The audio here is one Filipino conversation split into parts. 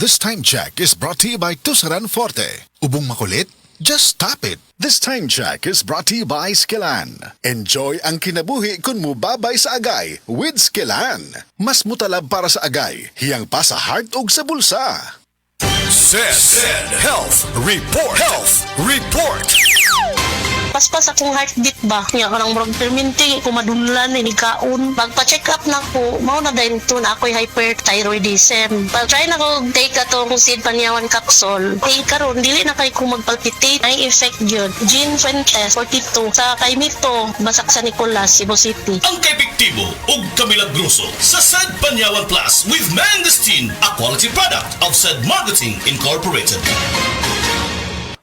This time check is brought to you by Tusaran Forte. Ubong makulit? Just tap it. This time check is brought to you by Skillan. Enjoy ang kinabuhi kung mubabay sa agay with Skillan. Mas mutalab para sa agay, hiyang pa sa heart ug sa bulsa. Said Health Report. Health Report. Paspas akong heartbeat ba? Nga kanang murag perminti ko madunlan ni kaon. Pagpa-check up na ko, mao na dahil ito na ako'y hyperthyroidism. Pag-try na ko take atong seed panyawan capsule. Karon dili na kay ko magpalpitate. Ay effect yun. Jean Fuentes, 42. Sa kay Mito, Basak sa Nicolas, Cebu City. Ang kaepektibo ug kamilagroso sa Sad Panyawan Plus with Mangosteen, a quality product of Sad Marketing Incorporated.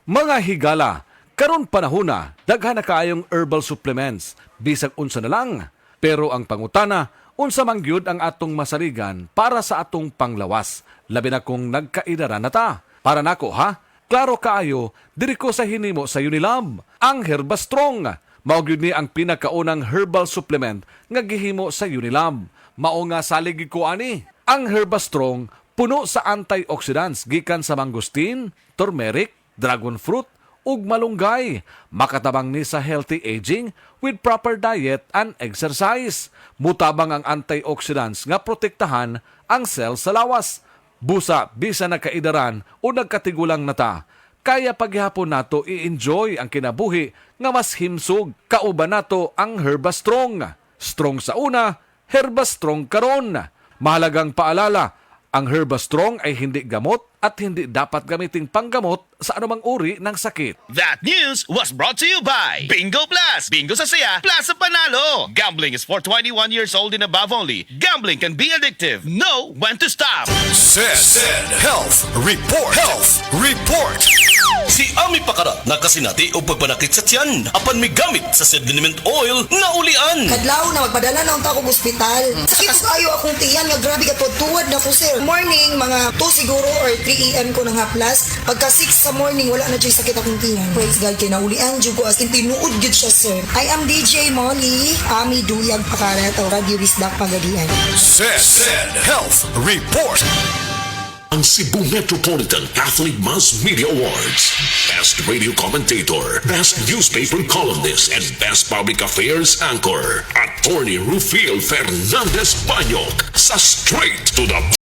Mga higala, karon panahona, daghan na kaayong herbal supplements, bisag unsa na lang. Pero ang pangutana, unsa man gyud ang atong masarigan para sa atong panglawas, labi na kung nagkaidara na ta. Para nako ha, klaro kaayo, diri ko sa hinimo sa Unilab, ang Herbastrong. Mao gyud ni ang pinakaunang herbal supplement nga gihimo sa Unilab. Mao nga salig ko ani, ang Herbastrong puno sa antioxidants gikan sa mangosteen, turmeric, dragon fruit, ug malunggay, makatabang ni sa healthy aging with proper diet and exercise. Mutabang ang antioxidants nga protektahan ang cell sa lawas. Busa, bisa nagkaidaran o nagkatigulang nata. Kaya paghihapon nato i-enjoy ang kinabuhi nga mas himsog. Kauban nato ang Herbastrong. Strong sa una, Herbastrong karon. Mahalagang paalala, ang Herbastrong ay hindi gamot at hindi dapat gamiting panggamot sa anumang uri ng sakit. That news was brought to you by Bingo Plus. Bingo sa saya, plus sa panalo. Gambling is for 21 years old and above only. Gambling can be addictive. Know when to stop. Said Health Report. Health Report. Si Ami Pakara nakasinati o pagpanakit sa tiyan. Apan may gamit sa Sid Liniment Oil na ulian. Kadlaw na magpadala na unta ko sa ospital. Sakit ko kayo akong tiyan nga grabe ka tuwad na ko sir. Morning mga 2 siguro or 3 AM ko nang haplas. Pagka 6 sa morning wala na dyan sakit akong tiyan. Praise God kay naulian jud ko as in tinuod gyud siya sir. I am DJ Molly, Ami Duyag Pakara o Radio Wisdak Pagadian. Said Health Report. Ang Cebu Metropolitan Catholic Mass Media Awards. Best Radio Commentator, Best Newspaper Columnist, and Best Public Affairs Anchor. Attorney Rufiel Fernandez Banyok sa Straight to the